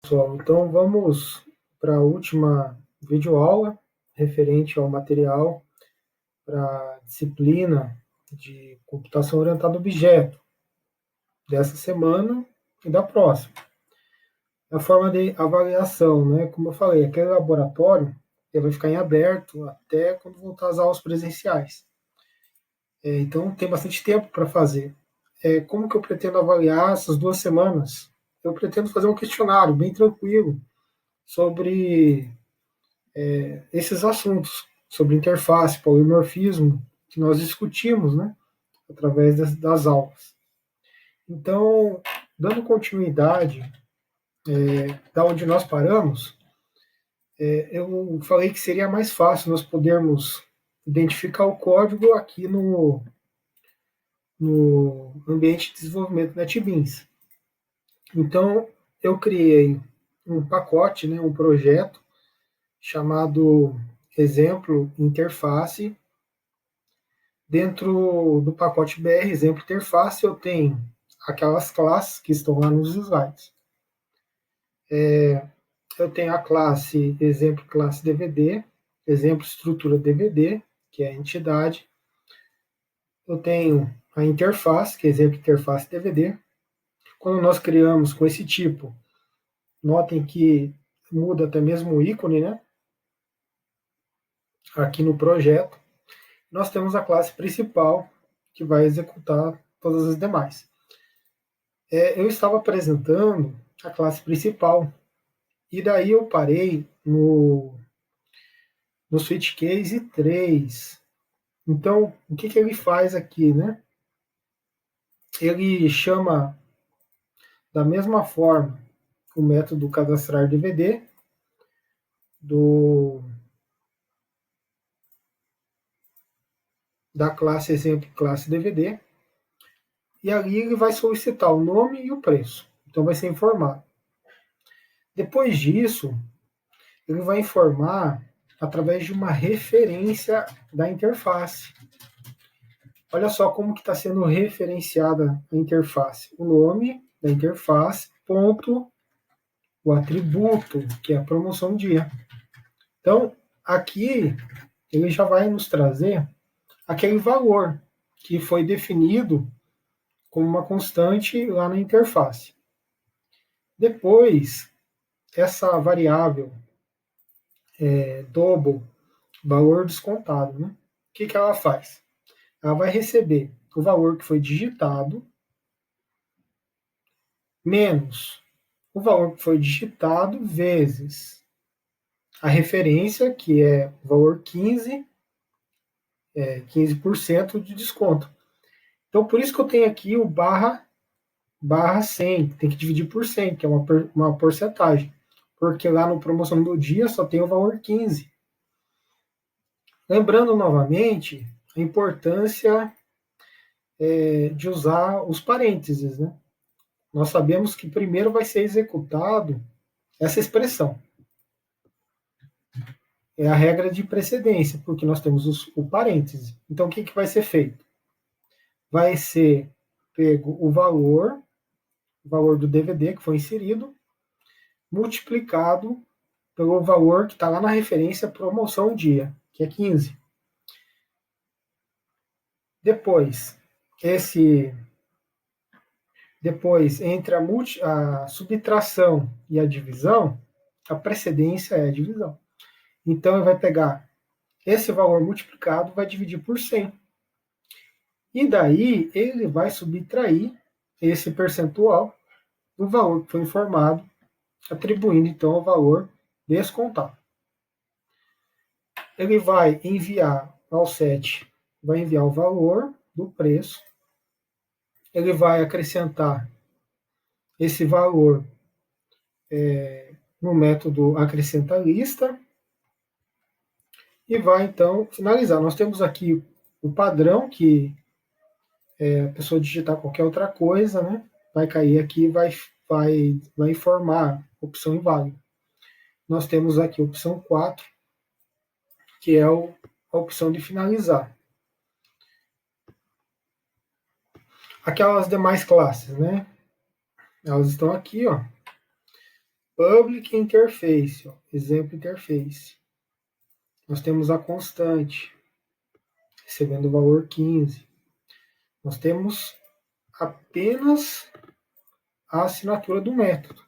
Pessoal, então vamos para a última videoaula referente ao material para a disciplina de computação orientada a objeto dessa semana e da próxima. A forma de avaliação, né? Como eu falei, aquele laboratório ele vai ficar em aberto até quando voltar às aulas presenciais. Então tem bastante tempo para fazer. Como que eu pretendo avaliar essas 2 semanas? Eu pretendo fazer um questionário bem tranquilo sobre esses assuntos, sobre interface, polimorfismo, que nós discutimos, né, através das aulas. Então, dando continuidade da onde nós paramos, eu falei que seria mais fácil nós podermos identificar o código aqui no ambiente de desenvolvimento NetBeans. Então, eu criei um pacote, né, um projeto chamado Exemplo Interface. Dentro do pacote BR Exemplo Interface, eu tenho aquelas classes que estão lá nos slides. Eu tenho a classe Exemplo Classe DVD, Exemplo Estrutura DVD, que é a entidade. Eu tenho a interface, que é Exemplo Interface DVD. Quando nós criamos com esse tipo, notem que muda até mesmo o ícone, né? Aqui no projeto. Nós temos a classe principal, que vai executar todas as demais. Eu estava apresentando a classe principal, e daí eu parei no switch case 3. Então, o que ele faz aqui, né? Ele chama da mesma forma o método cadastrar DVD da classe exemplo classe DVD, e ali ele vai solicitar o nome e o preço. Então vai ser informado. Depois disso, ele vai informar através de uma referência da interface. Olha só como que está sendo referenciada a interface. O nome da interface, ponto, o atributo, que é a promoção dia. Então, aqui, ele já vai nos trazer aquele valor que foi definido como uma constante lá na interface. Depois, essa variável double, valor descontado, né? O que ela faz? Ela vai receber o valor que foi digitado menos o valor que foi digitado vezes a referência, que é o valor 15, 15% de desconto. Então, por isso que eu tenho aqui o barra 100, tem que dividir por 100, que é uma porcentagem, porque lá no promoção do dia só tem o valor 15. Lembrando novamente a importância de usar os parênteses, né? Nós sabemos que primeiro vai ser executado essa expressão. É a regra de precedência, porque nós temos o parêntese. Então, o que vai ser feito? Vai ser pego o valor do DVD que foi inserido, multiplicado pelo valor que está lá na referência promoção dia, que é 15. Depois, entre a subtração e a divisão, a precedência é a divisão. Então, ele vai pegar esse valor multiplicado, vai dividir por 100. E daí, ele vai subtrair esse percentual do valor que foi informado, atribuindo, então, o valor descontado. Ele vai enviar ao set, vai enviar o valor do preço, ele vai acrescentar esse valor no método acrescenta lista, e vai, então, finalizar. Nós temos aqui o padrão, que a pessoa digitar qualquer outra coisa, né? Vai cair aqui e vai informar opção inválida. Nós temos aqui a opção 4, que é a opção de finalizar. Aquelas demais classes, né? Elas estão aqui, ó. Public interface, ó, exemplo interface. Nós temos a constante, recebendo o valor 15. Nós temos apenas a assinatura do método,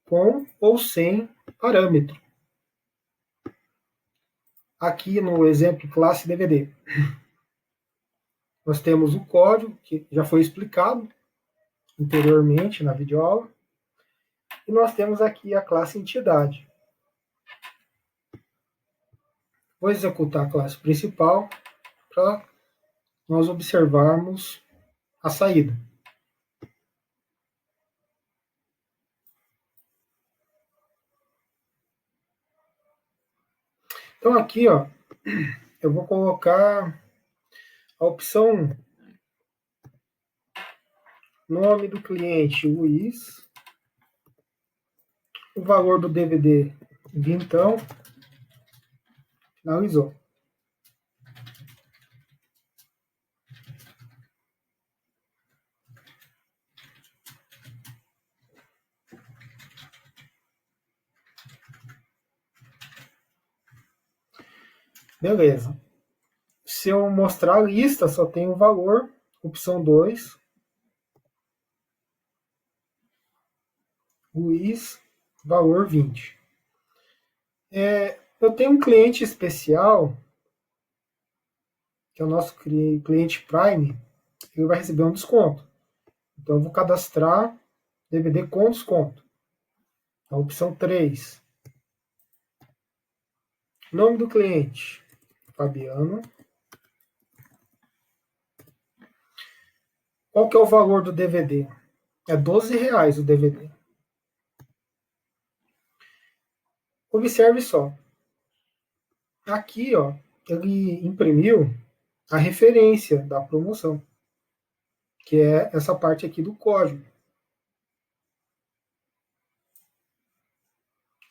com ou sem parâmetro. Aqui no exemplo classe DVD, nós temos o código, que já foi explicado anteriormente na videoaula, e nós temos aqui a classe entidade. Vou executar a classe principal para nós observarmos a saída. Então aqui, ó, eu vou colocar a opção nome do cliente, Luiz, o valor do DVD, vintão, finalizou. Beleza. Se eu mostrar a lista, só tem o valor, opção 2, Luiz, valor 20. Eu tenho um cliente especial, que é o nosso cliente Prime, ele vai receber um desconto. Então eu vou cadastrar DVD com desconto. A opção 3. Nome do cliente, Fabiano. Qual que é o valor do DVD? É R$12 o DVD. Observe só. Aqui, ó, ele imprimiu a referência da promoção, que é essa parte aqui do código.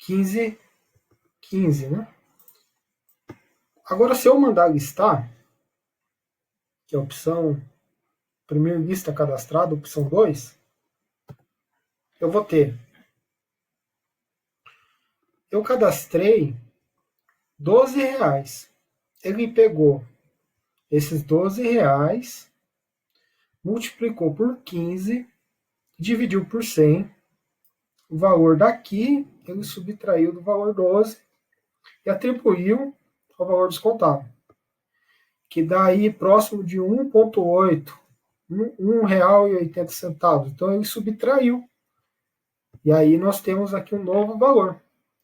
1515, né? Agora, se eu mandar listar, que é a opção, primeira lista cadastrada, opção 2, eu vou ter. Eu cadastrei R$12. Ele pegou esses R$12, multiplicou por 15, dividiu por 100, o valor daqui ele subtraiu do valor 12 e atribuiu ao valor descontado, que dá aí próximo de 1,8, R$1,80. Então ele subtraiu. E aí nós temos aqui um novo valor,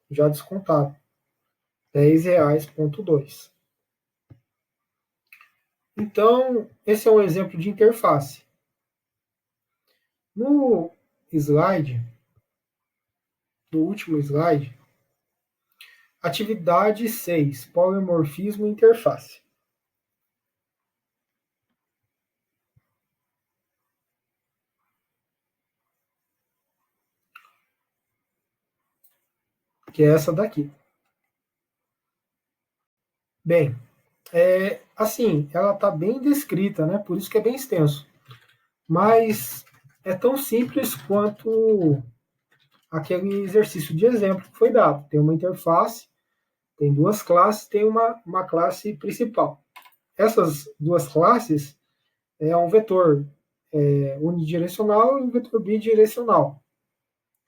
já descontado, R$10,2. Então, esse é um exemplo de interface. No slide, no último slide, atividade 6, polimorfismo e interface. Que é essa daqui. Bem, assim, ela está bem descrita, né? Por isso que é bem extenso. Mas é tão simples quanto aquele exercício de exemplo que foi dado. Tem uma interface, tem duas classes, tem uma classe principal. Essas duas classes é um vetor unidirecional e um vetor bidirecional.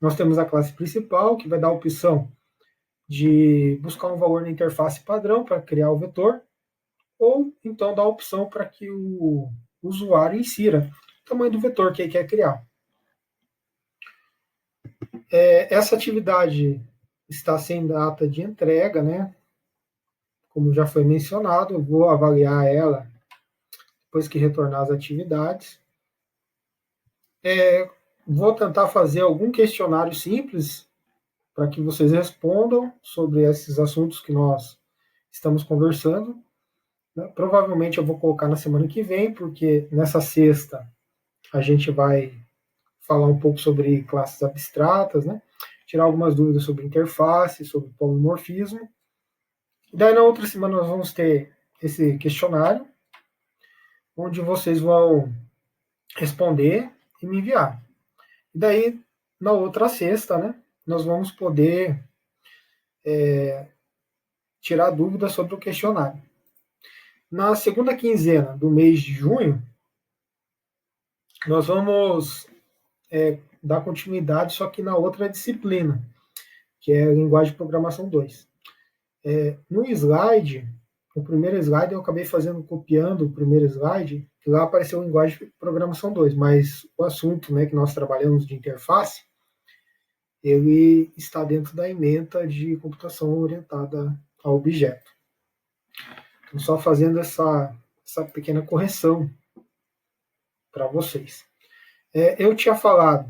Nós temos a classe principal, que vai dar a opção de buscar um valor na interface padrão para criar o vetor, ou então dar a opção para que o usuário insira o tamanho do vetor que ele quer criar. Essa atividade está sem data de entrega, né? Como já foi mencionado, eu vou avaliar ela depois que retornar as atividades. Vou tentar fazer algum questionário simples para que vocês respondam sobre esses assuntos que nós estamos conversando. Provavelmente eu vou colocar na semana que vem, porque nessa sexta a gente vai falar um pouco sobre classes abstratas, né? Tirar algumas dúvidas sobre interface, sobre polimorfismo. Daí na outra semana nós vamos ter esse questionário, onde vocês vão responder e me enviar. E daí, na outra sexta, né, nós vamos poder tirar dúvidas sobre o questionário. Na segunda quinzena do mês de junho, nós vamos dar continuidade, só que na outra disciplina, que é a Linguagem de Programação 2. No slide, o primeiro slide, eu acabei copiando o primeiro slide, que lá apareceu Linguagem de Programação 2, mas o assunto, né, que nós trabalhamos de interface, ele está dentro da ementa de computação orientada a objeto. Então, só fazendo essa pequena correção para vocês. Eu tinha falado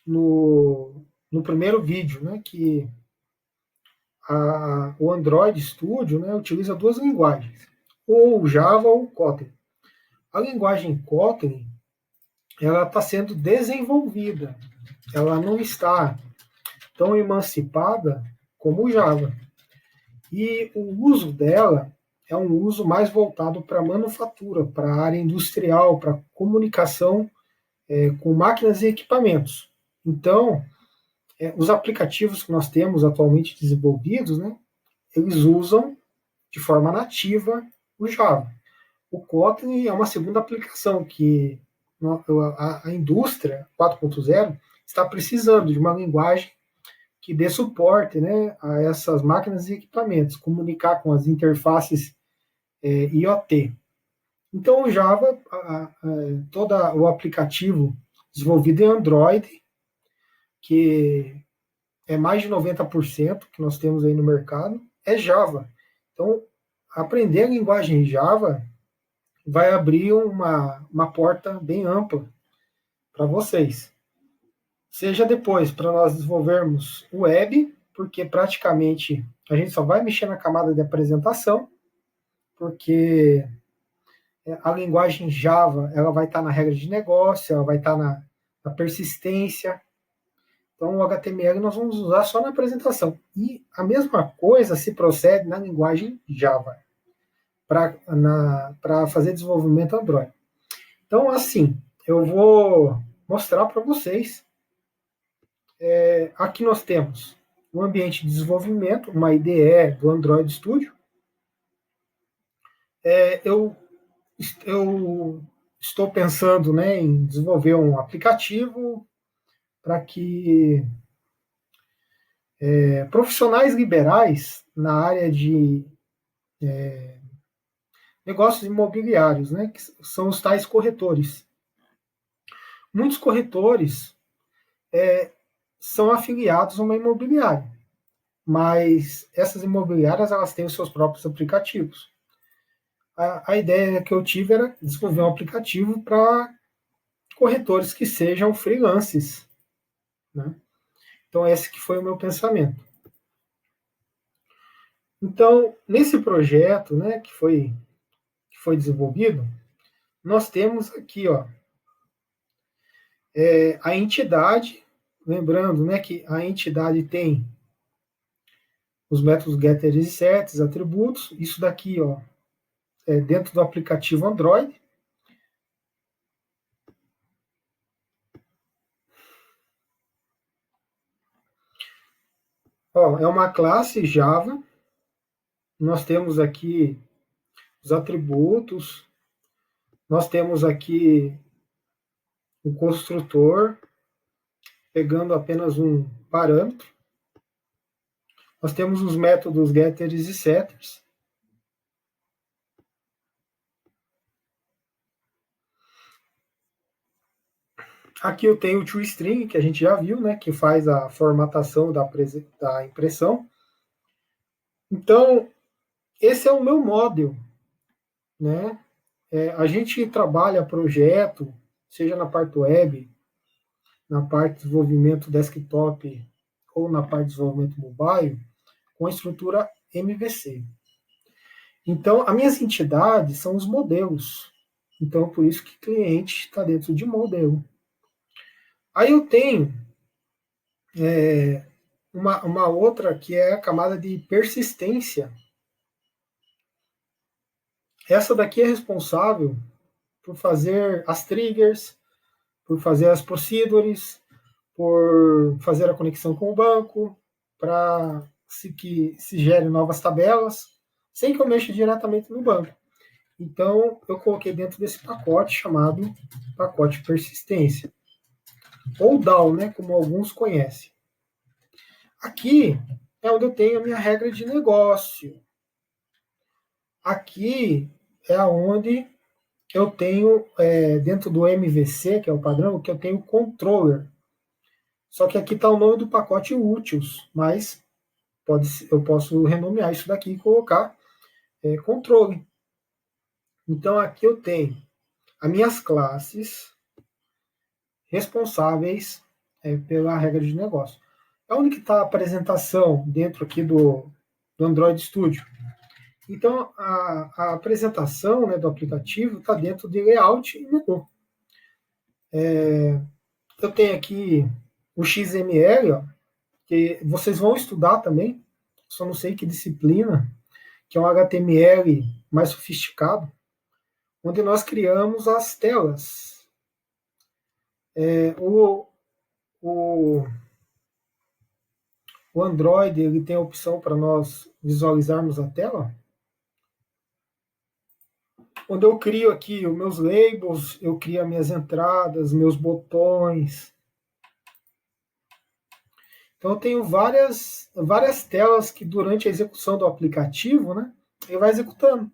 no primeiro vídeo, né, que o Android Studio, né, utiliza duas linguagens, ou Java ou Kotlin. A linguagem Kotlin, ela está sendo desenvolvida, ela não está tão emancipada como o Java. E o uso dela é um uso mais voltado para manufatura, para a área industrial, para comunicação com máquinas e equipamentos. Então, os aplicativos que nós temos atualmente desenvolvidos, né, eles usam de forma nativa o Java. O Kotlin é uma segunda aplicação que a indústria 4.0 está precisando de uma linguagem que dê suporte, né, a essas máquinas e equipamentos, comunicar com as interfaces IoT. Então, o Java, todo o aplicativo desenvolvido em Android, que é mais de 90% que nós temos aí no mercado, é Java. Então, aprender a linguagem Java vai abrir uma porta bem ampla para vocês. Seja depois para nós desenvolvermos o web, porque praticamente a gente só vai mexer na camada de apresentação, porque a linguagem Java ela vai estar na regra de negócio, ela vai estar na persistência. Então, o HTML nós vamos usar só na apresentação. E a mesma coisa se procede na linguagem Java, para fazer desenvolvimento Android. Então, assim, eu vou mostrar para vocês. Aqui nós temos um ambiente de desenvolvimento, uma IDE do Android Studio. Eu estou pensando, né, em desenvolver um aplicativo para que profissionais liberais na área de negócios imobiliários, né, que são os tais corretores. Muitos corretores são afiliados a uma imobiliária, mas essas imobiliárias elas têm os seus próprios aplicativos. A ideia que eu tive era desenvolver um aplicativo para corretores que sejam freelances, né? Então esse que foi o meu pensamento. Então nesse projeto, né, que foi desenvolvido, nós temos aqui, ó, a entidade, lembrando, né, que a entidade tem os métodos getter e set, atributos, isso daqui, ó, dentro do aplicativo Android. Ó, é uma classe Java. Nós temos aqui os atributos. Nós temos aqui o construtor, pegando apenas um parâmetro. Nós temos os métodos getters e setters. Aqui eu tenho o toString, que a gente já viu, né, que faz a formatação da impressão. Então, esse é o meu model, né? A gente trabalha projeto, seja na parte web, na parte de desenvolvimento desktop ou na parte de desenvolvimento mobile, com a estrutura MVC. Então, as minhas entidades são os modelos. Então, por isso que cliente está dentro de modelo. Aí eu tenho uma outra que é a camada de persistência. Essa daqui é responsável por fazer as triggers, por fazer as procedures, por fazer a conexão com o banco, para que se gere novas tabelas, sem que eu mexa diretamente no banco. Então, eu coloquei dentro desse pacote chamado pacote persistência, ou DAO, né, como alguns conhecem. Aqui é onde eu tenho a minha regra de negócio. Aqui é onde eu tenho, dentro do MVC, que é o padrão, que eu tenho o controller. Só que aqui está o nome do pacote úteis, mas eu posso renomear isso daqui e colocar controle. Então aqui eu tenho as minhas classes responsáveis pela regra de negócio. Onde que está a apresentação dentro aqui do Android Studio? Então, a apresentação, né, do aplicativo está dentro de layout e menu. Eu tenho aqui o XML, ó, que vocês vão estudar também, só não sei que disciplina, que é um HTML mais sofisticado, onde nós criamos as telas. O, o, o Android ele tem a opção para nós visualizarmos a tela, onde eu crio aqui os meus labels, eu crio as minhas entradas, meus botões. Então eu tenho várias telas que durante a execução do aplicativo, né, ele vai executando.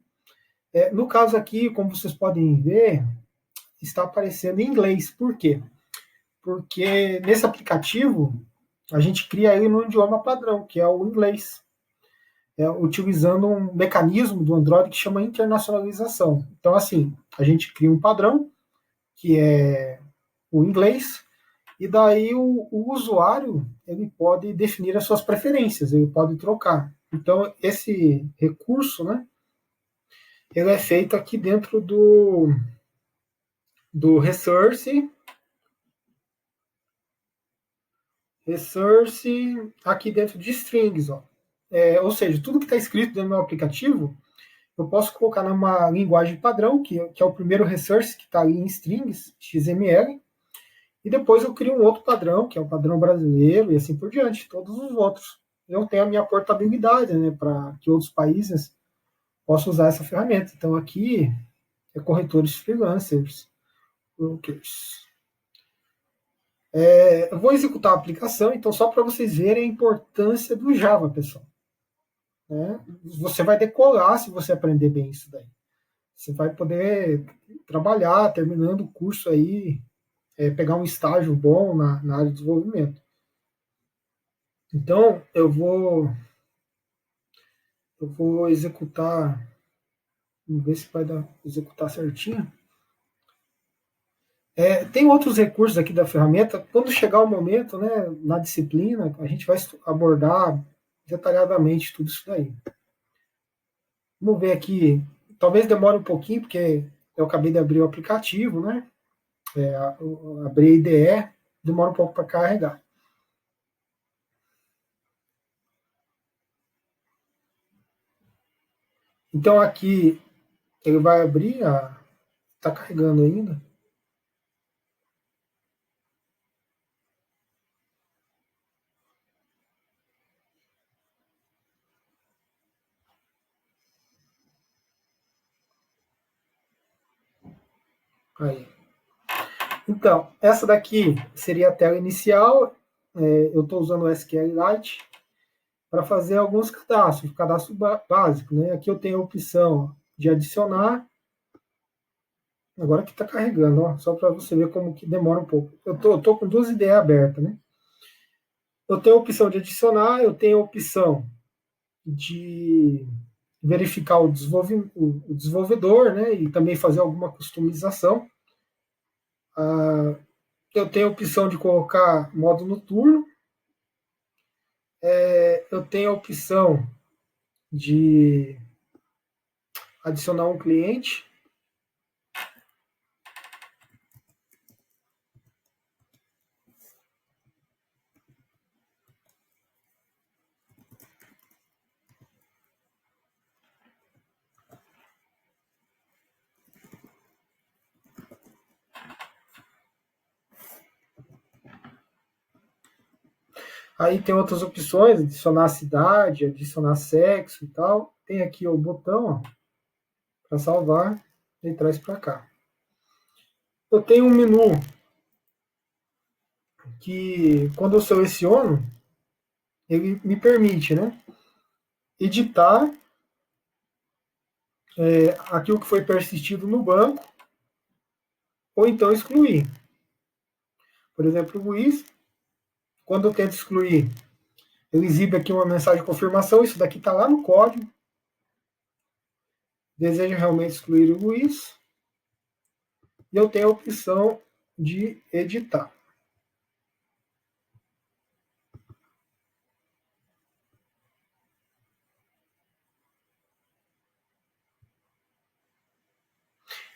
No caso aqui, como vocês podem ver, está aparecendo em inglês. Por quê? Porque nesse aplicativo a gente cria ele no idioma padrão, que é o inglês, utilizando um mecanismo do Android que chama internacionalização. Então, assim, a gente cria um padrão, que é o inglês, e daí o usuário ele pode definir as suas preferências, ele pode trocar. Então, esse recurso, né, ele é feito aqui dentro do resource aqui dentro de strings. Ó. Ou seja, tudo que está escrito dentro do meu aplicativo, eu posso colocar numa linguagem padrão, que é o primeiro resource que está ali em strings, XML, e depois eu crio um outro padrão, que é o padrão brasileiro, e assim por diante, todos os outros. Eu tenho a minha portabilidade, né, para que outros países possam usar essa ferramenta. Então aqui é corretores freelancers, brokers. Eu vou executar a aplicação, então só para vocês verem a importância do Java, pessoal. Né? Você vai decolar se você aprender bem isso daí. Você vai poder trabalhar, terminando o curso aí, pegar um estágio bom na área de desenvolvimento. Então, eu vou executar, vamos ver se vai executar certinho. Tem outros recursos aqui da ferramenta. Quando chegar o momento, né, na disciplina, a gente vai abordar detalhadamente tudo isso daí. Vamos ver aqui. Talvez demore um pouquinho, porque eu acabei de abrir o aplicativo, né? Abrir a IDE, demora um pouco para carregar. Então aqui ele vai abrir, está carregando ainda. Aí. Então, essa daqui seria a tela inicial. Eu estou usando o SQLite para fazer alguns cadastros, cadastro básico. Né? Aqui eu tenho a opção de adicionar. Agora que está carregando, ó, só para você ver como que demora um pouco. Eu tô com duas ideias abertas. Né? Eu tenho a opção de adicionar, eu tenho a opção de verificar o desenvolvedor, né, e também fazer alguma customização. Eu tenho a opção de colocar modo noturno. Eu tenho a opção de adicionar um cliente. Aí tem outras opções, adicionar cidade, adicionar sexo e tal. Tem aqui o botão para salvar e traz para cá. Eu tenho um menu que, quando eu seleciono, ele me permite, né, editar aquilo que foi persistido no banco, ou então excluir. Por exemplo, o Luiz, quando eu tento excluir, ele exibe aqui uma mensagem de confirmação, isso daqui está lá no código. Desejo realmente excluir o Luiz. E eu tenho a opção de editar.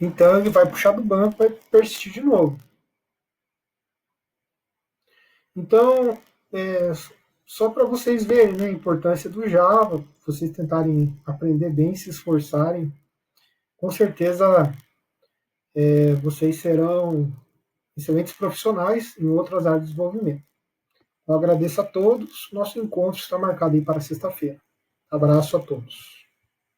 Então ele vai puxar do banco, vai persistir de novo. Então, só para vocês verem, né, a importância do Java, vocês tentarem aprender bem, se esforçarem, com certeza vocês serão excelentes profissionais em outras áreas de desenvolvimento. Eu agradeço a todos. Nosso encontro está marcado aí para sexta-feira. Abraço a todos.